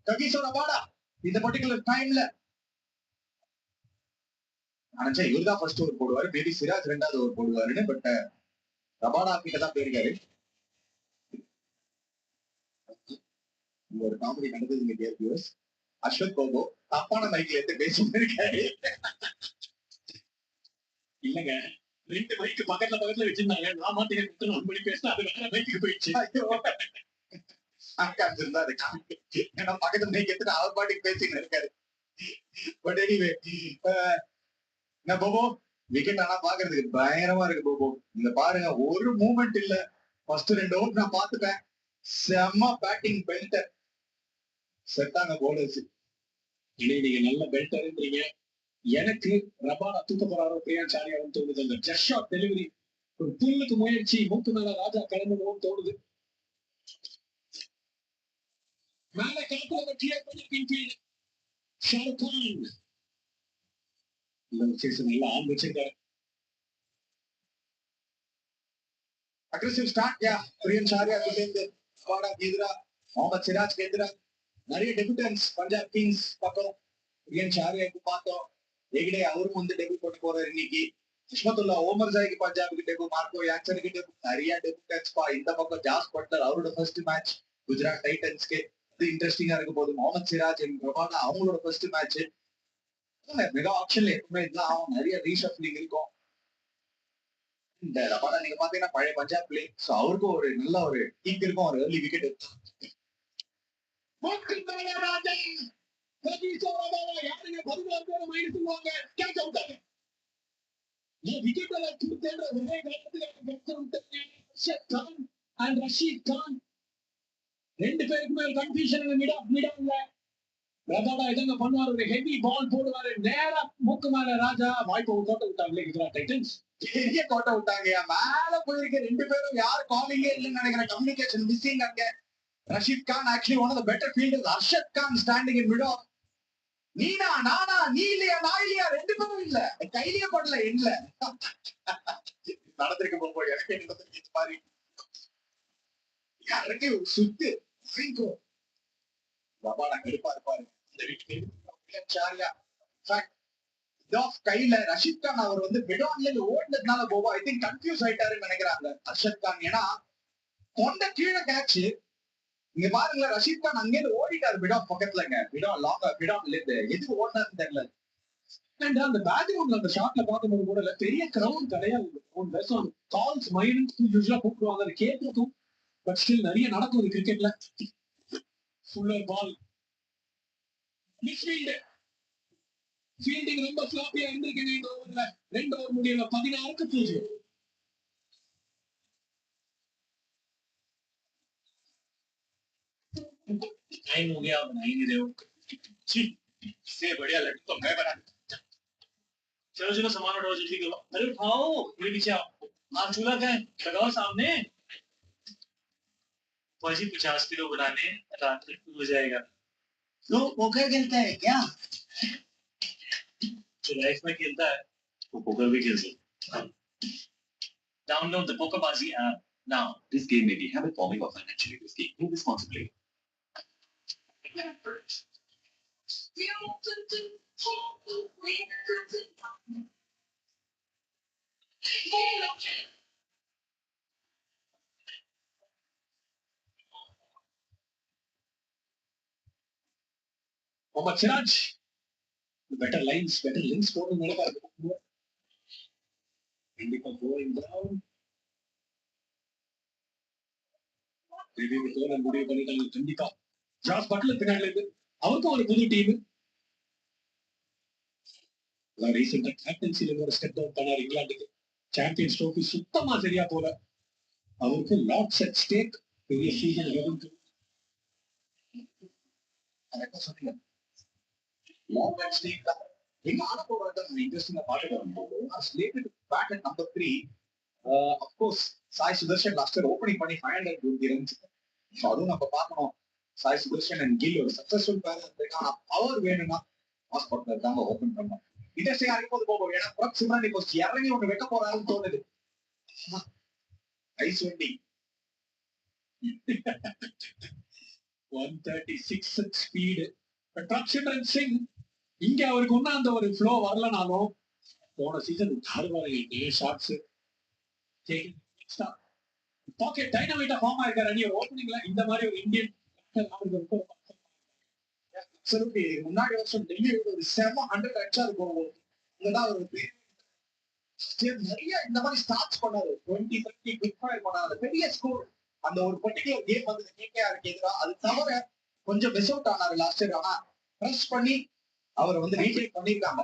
Kagiso Rabada இந்த particular டைம்ல நினைச்சா இவர்தான் ஃபர்ஸ்ட் ஓவர் போடுவாரு, மேபி சிராஜ் ரெண்டாவது ஓவர் போடுவாருன்னு. பட் ரபாடா கிட்ட தான் போயிருக்காரு. ஒரு காமெடி நடந்தது டியர் வியூவர்ஸ். அஸ்வத் கோபோ தப்பான மைக்ல எடுத்து பேசிட்டு இருக்காரு. இல்லங்க, 2 மைக்கு பக்கத்துல வச்சிருந்தாங்க. நான் மாட்டேன் மணி பேசினா அது வேற மைக்கு போயிடுச்சு. இருந்தா அது ஏன்னா பக்கத்துல மைக் எடுத்துட்டு அவர் பாட்டுக்கு பேசிட்டு இருக்காரு. பட் எனிவே என்ன போபோ விக்கெட் ஆனா பாக்குறதுக்கு பயங்கரமா இருக்கு போபோ. இங்க பாருங்க, ஒரு மூமெண்ட் இல்ல. ஃபர்ஸ்ட் 2 ஓவர் நான் பாத்துட்டேன். செம்ம பேட்டிங் பெல்டர். செட்டாங்க போலர்ஸ். நீங்க நல்ல பெல்டர்ன்றீங்க. எனக்கு ரபாடா தூக்க போறாரோ பிரியான் சாரியாவும் தோணுது. அந்த ஜஸ்ட் ஷாட் டெலிவரி, ஒரு புல்லுக்கு முயற்சி, மூக்கு மேல ராஜா கிளம்பணும் தோணுது. மேல காத்துல கிளியர் பண்ணிருக்கீங்க ஷாருக் கான். இந்த சீசன் எல்லாம் ஆன் வச்சிருக்காரு. அக்ரெசிவ் ஸ்டார்ட் யா பிரியன் சாரியா கிட்ட ரபாடாக்கு எதிரா, முகமது சிராஜ்க்கு எதிரா நிறைய டெபியூட்டன்ஸ் பஞ்சாப் கிங்ஸ் பக்கம். பிரியன் சாரியாக்கு பார்த்தோம், எகிடே அவரும் வந்து டெபியூ போட்டு போறாரு இன்னைக்கு. சுஷ்மத்துல்லா ஓமர் ஜாய்க்கு பஞ்சாபுக்கு டெபியூ, மார்க்கோ யாக்சனுக்கு டெபியூ, நிறைய டெபியூட்டன்ஸ் பா. இந்த பக்கம் ஜாஸ் பட்லர் அவரோட ஃபர்ஸ்ட் மேட்ச் குஜராத் டைட்டன்ஸ்க்கு, இது இன்ட்ரெஸ்டிங்கா இருக்க போது. முகமது சிராஜ் ரபாடா அவங்களோட ஃபர்ஸ்ட் மேட்ச். மெகா ஆப்ஷன்ல எப்பவுமே இதெல்லாம் ஆகும், நிறைய ரீஷஃப்லிங் இருக்கும். இந்த ரபாடா நீங்க பாத்தீங்கன்னா பழைய பஞ்சாப் பிளே, சோ அவருக்கும் ஒரு நல்ல ஒரு கிக் இருக்கும், ஒரு ஏர்லி விக்கெட் இருக்கும். யாருங்க 14 பேர் மைனஸ் கேட்ச் அவுட் ஆகும். விக்கெட் கொடுத்தேன்ற ஒரே காரணத்துக்கு அண்ட் ரஷீத் கான் 2 பேருக்குமே ஒரு கன்ஃபியூஷன் மிடான்ல. ரபாடா எதங்க பண்ணுவார், ஒரு ஹெவி பால் போடுவாரு, நேரா மூக்கு மேல ராஜா. வாய்ப்பு கோட்டை விட்டாங்களே குஜராத் டைட்டன்ஸ், பெரிய கோட்டை விட்டாங்க. மேல போயிருக்க 2 பேரும் யாரு காலிங்கே இல்லைன்னு நினைக்கிறேன். கம்யூனிகேஷன் மிஸ்ஸிங் அங்க. Rashid Khan actually one of the better fielders. Arshad Khan standing in mid. நீனா நானா, நீ இல்லையா நான் இல்லையா, 2 பேரும் இல்ல, கையிலேயே படல இல்ல. நடந்திருக்க போகும்போது எனக்கு நடந்திருக்கு மாதிரி. யாருக்கு சுத்து ரபாடா கடுப்பா இருப்பாரு. கையில ரஷீத் கான் அவர் வந்து மிடான்ல ஓடுனதுனால போவா ஐ திங்க் கன்ஃபியூஸ் ஆயிட்டாருன்னு நினைக்கிறாங்க அர்ஷத் கான். ஏன்னா கொண்ட கீழே கேட்ச். இங்க பாருங்களேன், ரஷீத் கான் அங்கேயிருந்து ஓடிட்டாரு மிடான் பக்கத்துலங்க. மிடான் லாங்கா மிடான்ல இருந்து எதுக்கு ஓடினாருன்னு தெரியல. அந்த பேக்ரவுண்ட்ல அந்த ஷாட்ல பார்க்கும்போது கூட பெரிய கிரவுண்ட் கிடையாது. கால்ஸ் மைனஸ் யூஸ்வலா கூப்பிடுவாங்க, அது கேட்கும். பட் ஸ்டில் நிறைய நடக்கும் கிரிக்கெட்ல. ஃபுல்லர் பால் மிஸ்ஃபீல்டு, ஃபீல்டிங் ரொம்ப ஃபிளாப்பியா இருந்திருக்கீங்க இந்த ஓவர்ல. 2 ஓவர் முடியல, 16க்கு 0. टाइम हो गया, अब नहीं रहे हो से बढ़िया लड़की तो मैं बना। चलो चलो सामान उठाओ, जल्दी करो। अरे उठाओ, मेरे पीछे आओ। हाँ चूल्हा क्या है, लगाओ सामने। फौजी 50 किलो बनाने रात तक हो जाएगा। तो पोकर खेलता है क्या? जो लाइफ में खेलता है वो पोकर भी खेल सकता है। Download the पोकरबाजी app now. This game may be habit forming or financially risky. Play responsibly. Mohammad Siraj, better lines, better links for the going down. Maybe we go and முடிவு பண்ணிட்டாங்க கண்டிப்பா. ஜாஸ் பட்லர் பின்னாடில இருந்து அவருக்கும் ஒரு புது team. ரீசெண்டா கேப்டன்சில ஒரு step down பண்ணார் இங்கிலாந்துக்கு. சாம்பியன்ஸ் ட்ரோஃபி சுத்தமா சரியா போல. அவருக்கு லாட்ஸ் அட் ஸ்டேக். பெரிய சீசன் இருக்கு. கரெக்டா சொன்னீங்க. லாட் அட் ஸ்டேக் தான். எங்க ஆட போறாங்க இன்ட்ரெஸ்டிங்கா பாத்துட்டு slated bat at number 3. of course Sai Sudharsan last opening பண்ணி 500 ரன்ஸ். சோ அதுவும் நம்ம பார்க்கணும். சாய் சுதர்ஷன் அண்ட் கில் ஒரு சக்சஸ்ஃபுல் பேர் இருக்கான பவர் வேணும்னா ஹாஸ்பிட்டல் தான் ஓபன் பண்ணணும். இன்ட்ரெஸ்டிங்கா இருக்கும் போது. ஏன்னா பிரப் சிம்ரன் இப்போ இறங்கி ஒன்று வைக்க போறாருன்னு தோணுது. ஐஸ் வண்டி 136 ஸ்பீடு. ட்ரக் சிம்ரன் சிங் இங்க அவருக்கு ஒன்னும் அந்த ஒரு ஃப்ளோ வரலனாலும் போன சீசன் பாருங்க ஷாட்ஸ் பாக்கெட் டைனமைட்டா ஃபார்ம் ஆயிருக்காரு. அணி ஓப்பனிங்ல இந்த மாதிரி ஒரு இந்தியன் முன்னாடி வருஷம் டெல்லி ஒரு 700 அடிச்சா இருக்கும். இங்கதான் ஒரு நிறைய இந்த மாதிரி ஸ்டார்ட்ஸ் பண்ணாரு. 20-30 குவிக் ஃபயர் பண்ணாரு. பெரிய ஸ்கோர் அந்த ஒரு பர்டிகுலர் கேம் வந்து கேகேஆருக்கு எதிராக. அது தவிர கொஞ்சம் மிஸ் அவுட் ஆனாரு லாஸ்ட் இயர். ஆனா பிரஸ் பண்ணி அவரை வந்து ரீடேக் பண்ணிருக்காங்க.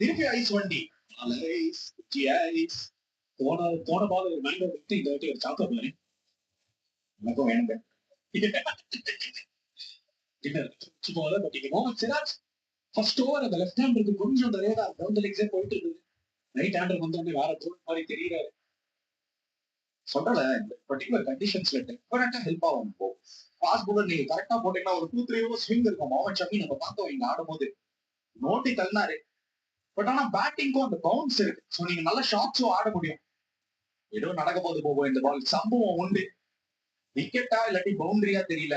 திருப்பி ஐஸ் வண்டி போன பால் ஒரு மேங்கோ விட்டு இந்த வாட்டி ஒரு சாக்கோ பாரு எனக்கும் வேணுங்க. பட் இங்க முகமது சிராஜ் ஃபர்ஸ்ட் ஓவர் அந்த லெஃப்ட் ஹேண்டருக்கு கொஞ்சம் அந்த ரேடா டவுன் த லெக்ஸே போயிட்டு இருக்குது. ரைட் ஹேண்டர் வந்து வேற தோல் மாதிரி தெரியுறாரு. சொல்லல இந்த பர்டிகுலர் கண்டிஷன்ஸ்ல டெஃபினட்டா ஹெல்ப் ஆகும். இப்போ ஃபாஸ்ட் பவுலர் நீங்க கரெக்டா போட்டீங்கன்னா ஒரு 2-3 ஓவர் ஸ்விங் இருக்கும். முகமது ஷமி நம்ம பார்த்தோம் இங்க ஆடும்போது நோட்டி தள்ளினாரு. பட் ஆனா பேட்டிங்க்கும் அந்த பவுன்ஸ் இருக்கு. சோ நீங்க நல்ல ஷாட்ஸும் ஆட முடியும். ஏதோ நடக்க போகும் இந்த பால். சம்பவம் உண்டு. விக்கெட்டா இல்லாட்டி பவுண்டரியா தெரியல.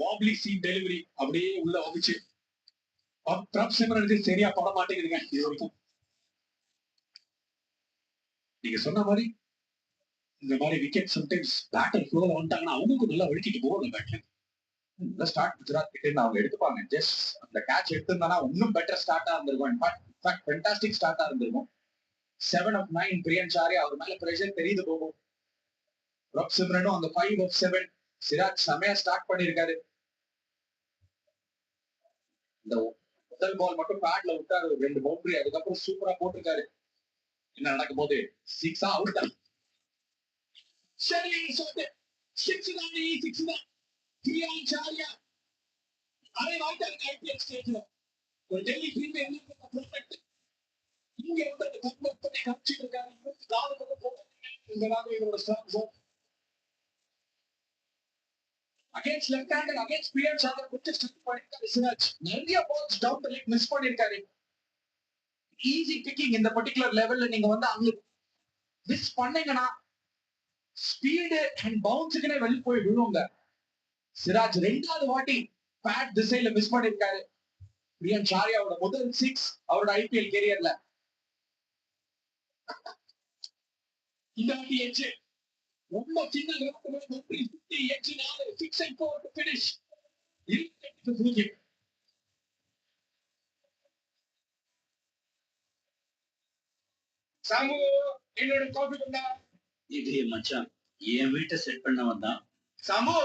பாப்லி சீட் டெலிவரி அப்படியே உள்ள வந்துச்சு. பிரப் சிம்ரனுக்கு சரியா பட மாட்டேங்குதுங்க இது வரைக்கும். நீங்க சொன்ன மாதிரி இந்த மாதிரி விக்கெட் சம்டைம்ஸ் பேட்டர் ஃப்ளோல வந்துட்டாங்கன்னா அவங்களுக்கு நல்லா வழுக்கிட்டு போகணும் பேட்ல. இந்த ஸ்டார்ட் குஜராத் கிட்ட அவங்க எடுத்துப்பாங்க. ஜஸ்ட் அந்த கேட்ச் எடுத்திருந்தானா இன்னும் பெட்டர் ஸ்டார்ட்டா இருந்திருக்கும். ஃபேண்டாஸ்டிக் ஸ்டார்ட்டா இருந்திருக்கும். 7 of 9 பிரியன்சாரி அவர் மேல பிரஷர் தெரியுது போகும். பிரப் சிம்ரனும் அந்த 5 of 7 சிராஜ் செமையா ஸ்டார்ட் பண்ணிருக்காரு. இந்த முதல் பால் மட்டும் பேட்ல விட்டாரு 2 பவுண்டரி. அதுக்கப்புறம் சூப்பரா போட்டிருக்காரு. என்ன நடக்கும் போது 6 அவுட் தான். சரி சொல்லிட்டு 6 தான் பிரியன்சாரியா அரை வாய்ட்டாங்க ஐபிஎல் ஸ்டேஜ்ல. ஒரு டெல்லி ஃபீல்ட் என்ன ப்ராடக்ட் இங்க வந்து அந்த கன்வெர்ட் பண்ணி காமிச்சிட்டு இருக்காரு. 24 பக்கம் போட்டு இந்த இவரோட strong zone. Against left hander against Priyansh Arya கொஞ்சம் ஸ்ட்ரிக் பண்ணிருக்காரு சிராஜ். நிறைய balls down the leg miss பண்ணிருக்காரு. ஈஸி பிக்கிங் இந்த பர்டிகுலர் லெவல்ல நீங்க வந்து அங்க மிஸ் பண்ணீங்கன்னா ஸ்பீடு அண்ட் பவுன்ஸுக்குனே வெளியே போய் விழுவுங்க. சிராஜ் 2வது வாட்டி பேட் திசையில மிஸ் பண்ணிருக்காரு. பிரியன்சாரியாவோட முதல் 6 அவரோட ஐபிஎல் கேரியர்ல. இந்த வாட்டி எட்ஜ் ரொம்ப சின்ன ground 50 edge 4 6 and 4 to finish. 28 சாமு என்னோட காபி கொண்டா. இது மச்சான் என் வீட்டை செட் பண்ண வந்தான். சாமு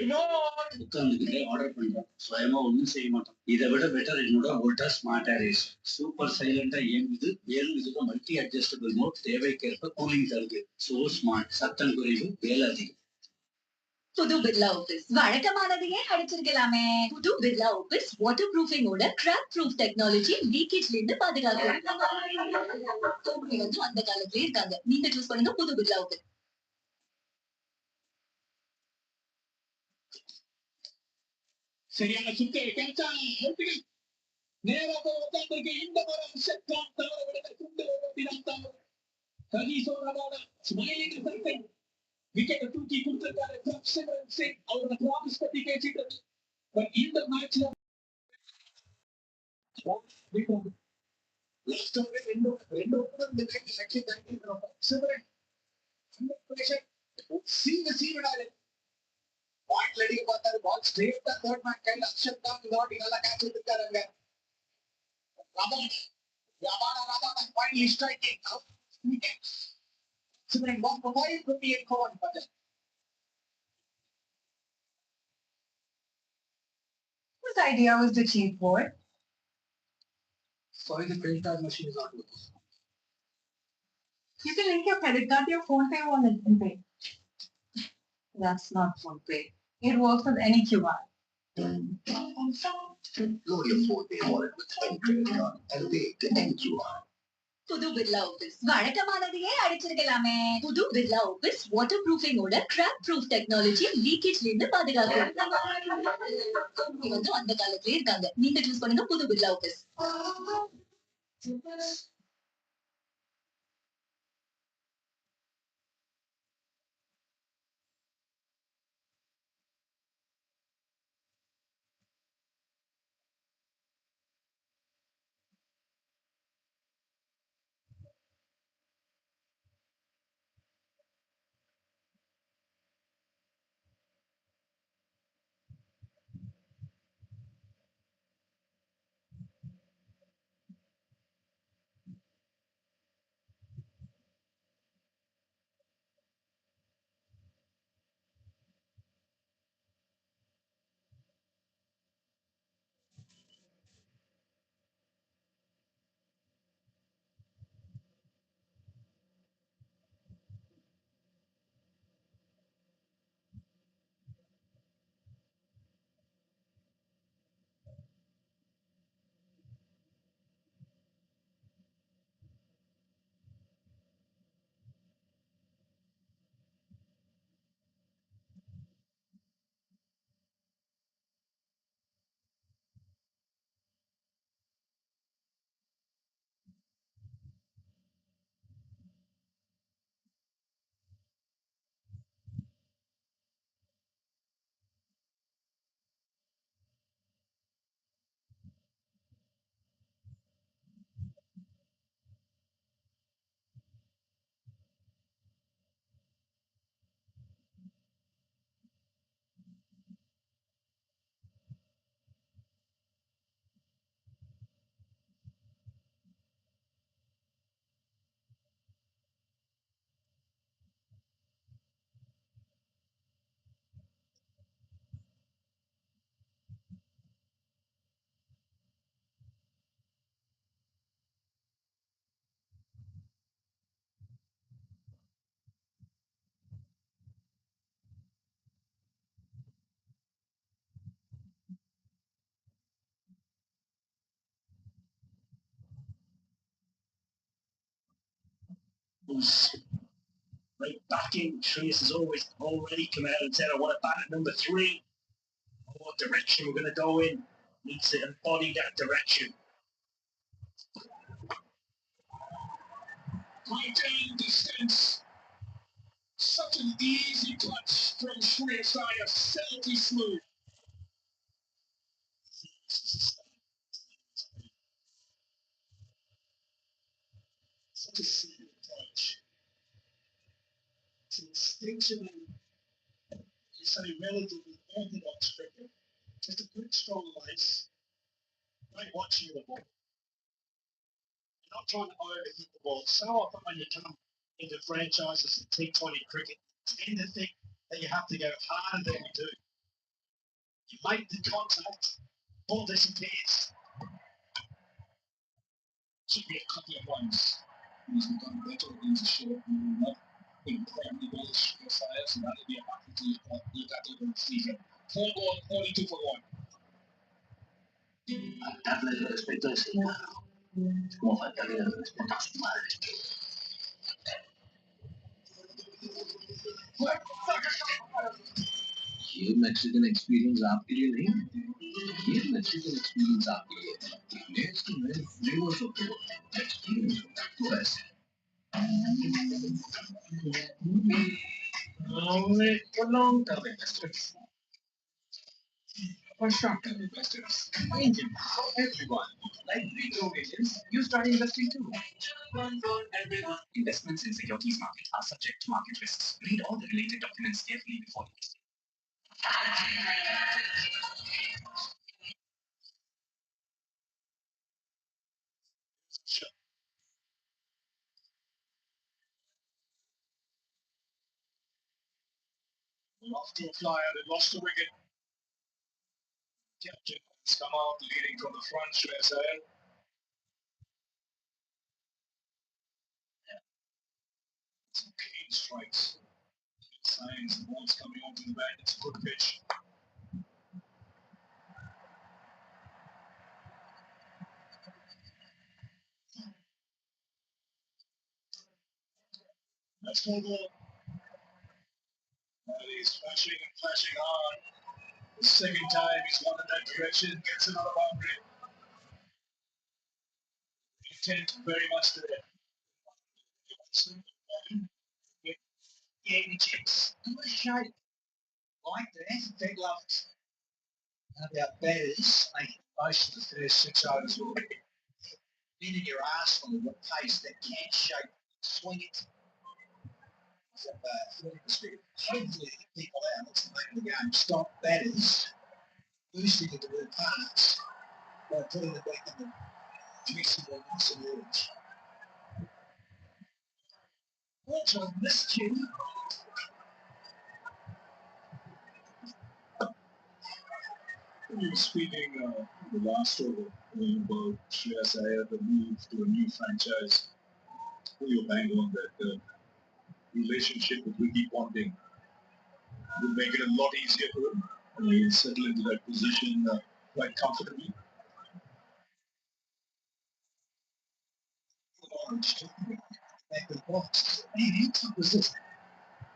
ரிமோட் உட்காந்துக்கிட்டே ஆர்டர் பண்றான். சுயமா ஒண்ணும் செய்ய மாட்டான். இதை விட பெட்டர் என்னோட ஓல்டா ஸ்மார்ட் ஏரிஸ் சூப்பர் சைலண்டா இயங்குது. 7 விதம் மல்டி அட்ஜஸ்டபிள் மோட் தேவைக்கேற்ப கூலிங் தருது. சோ ஸ்மார்ட், சத்தம் குறைவு, வேலை அதிகம். புது பிர்லா ஆபீஸ் வழக்கமானதையே அடிச்சிருக்கலாமே. புது பிர்லா ஆபீஸ் வாட்டர் ப்ரூஃபிங்கோட கிராக் ப்ரூஃப் டெக்னாலஜி லீக்கேஜ்ல இருந்து பாதுகாக்கும். கம்பெனி வந்து அந்த காலத்திலே இருக்காங்க. நீங்க சூஸ் பண்ணுங்க புது பிர்லா ஆபீஸ். சரியான சுத்து கேட்சா நேரா போய் உட்கார்ந்திருக்கு. இந்த மரம் செத்தான் தவற விட துண்டு ஓட்டினான். கனீசோட ஸ்மைலிங் சர்க்கிள் விக்கெட்டை தூக்கி கொடுத்திருக்காரு. பிரப் சிம்ரன் சிங் அவரோட ப்ராமிஸ் பத்தி பேசிட்டு இருக்கு. பட் இந்த மேட்ச்ல லாஸ்ட் ஓவர் ரெண்டு ஓவர் இந்த மேட்ச் செக்ஷன் பண்ணிருக்கோம். சிம்ரன் சீவிடாரு பாயிண்ட்ல அடிக்க பார்த்தாரு. பால் ஸ்ட்ரெயிட்டா தேர்ட் மேன் கையில அக்ஷர் தான் இந்த வாட்டி நல்லா கேட்ச் எடுத்துட்டாரு. அங்க Rabada finally striking out wickets. Simran walk for 558 forward button. Whose idea was the cheap board? Sorry, the credit card machine is not working. You can link your credit card to your PhonePe wallet and pay. That's not PhonePe. It works with any QR. Load your PhonePe wallet with any credit card and pay to any QR. புது Birla office வழக்கமானதையே அடிச்சிருக்கலாமே. புது Birla Opus water ப்ரூஃபிங்கோட crack proof technology லீக்கேஜ்ல இருந்து பாதுகாக்கும். Company வந்து அந்த காலத்திலே இருக்காங்க. நீங்க சூஸ் பண்ணுங்க புது Birla office. was right back in. Trace has always already come out and said, I want to bat at number 3. What direction we're going to go in. Needs to embody that direction. High down distance. Such an easy touch from Shreyas Iyer. Silky smooth. Such a simple touch. It's instinctually, it's a relatively orthodox cricket. Just a good strong life. Right watching the ball. You're not trying to overhit the ball. So often when you come into franchises and T20 cricket, you tend to think that you have to go harder than you do. You make the contact, ball disappears. Should be a couple of runs. He's done better against a short and not incredibly well as Shreyas Iyer, so that'll be a battle to look at over the season. 4 ball, 42 for 1. Faltarle el respeto al ser humano, como faltarle el respeto a su madre. ये Mexican experience आपके लिए नहीं है। ये Mexican experience आपके लिए है। Test में फ्लेवर्स होते हैं, एक्सपीरियंस होता है तो ऐसे। Only for long-term investors. For short-term investors. Indian for everyone. Like Retail Agents, you start investing too. One for everyone. Investments in securities market are subject to market risks. Read all the related documents carefully before investing. Sure. Off to a flyer, they lost the wicket. Captain has come out leading from the front, Shreyas Iyer. Some keen strikes. Signs the ball's coming onto the bat. It's a good pitch. That's full ball. And he's flashing and flashing hard. The second time he's gone in that direction, gets another boundary. Intent very much there. Yeah, chips. Good shape. Like that. Big love. About batters making most of the first 6 overs will be been in your arsenal with pace that can shape, swing it. From a fielding perspective, hopefully people out. That's the name of the game. Stop batters boosting into their parts by putting them back in the dressing room and some urge. What I missed you. You were speaking the last over about Shreyas Iyer, the move to a new franchise. Put your bang on that relationship with Ricky Ponting would make it a lot easier for him. And he'll settle into that position quite comfortably. Back of the box. Man, how tough was this?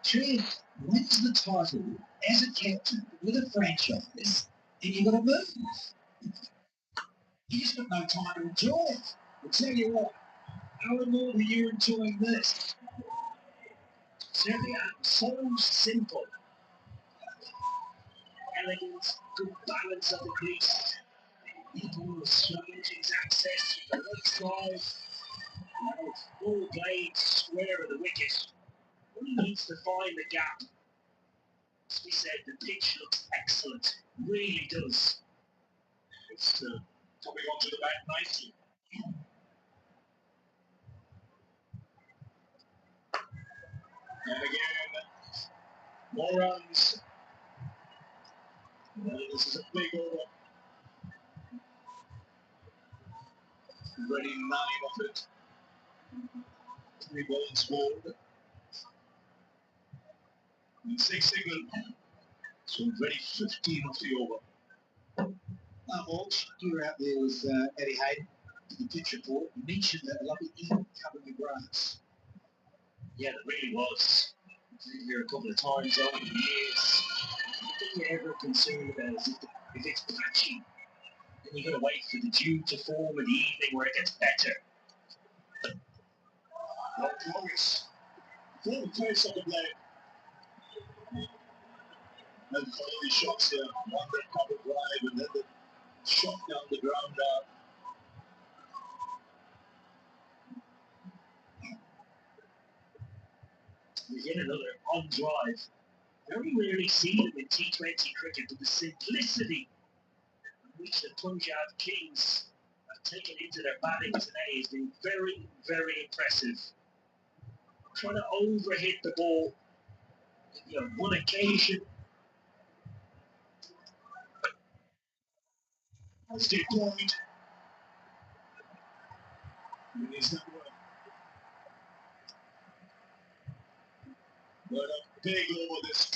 Shreyas wins the title as a captain with a franchise, and you've got to move. You just got no time to enjoy it. I'll tell you what, how more are you enjoying this? Certainly so simple. Elegant, good balance of the crease. The ball was strange, his access to the right side. Now full blade square of the wicket. He needs to find the gap. As we said, the pitch looks excellent. Really does. It's coming onto the bat nicely. And again, more runs. This is a big over. Ready 9 of it. 3 balls bowled. And 6 single. So ready 15 of the over. Walsh, you were out there with Eddie Hayden, the pitch report. You mentioned that lovely ink covering the grass. Yeah, there really was. I've been here a couple of times over the years. The thing you're ever concerned about is if it's patchy, then you've got to wait for the dew to form in the evening where it gets better. No progress. Full face of the blade. And quality shots here. One that covered drive and then the shot down the ground. We get another on drive. Very rarely seen in T20 cricket, but the simplicity in which the Punjab Kings have taken into their batting today has been very, very impressive. Trying to overhit the ball, one occasion. Stay point. And he's not one. But a big over this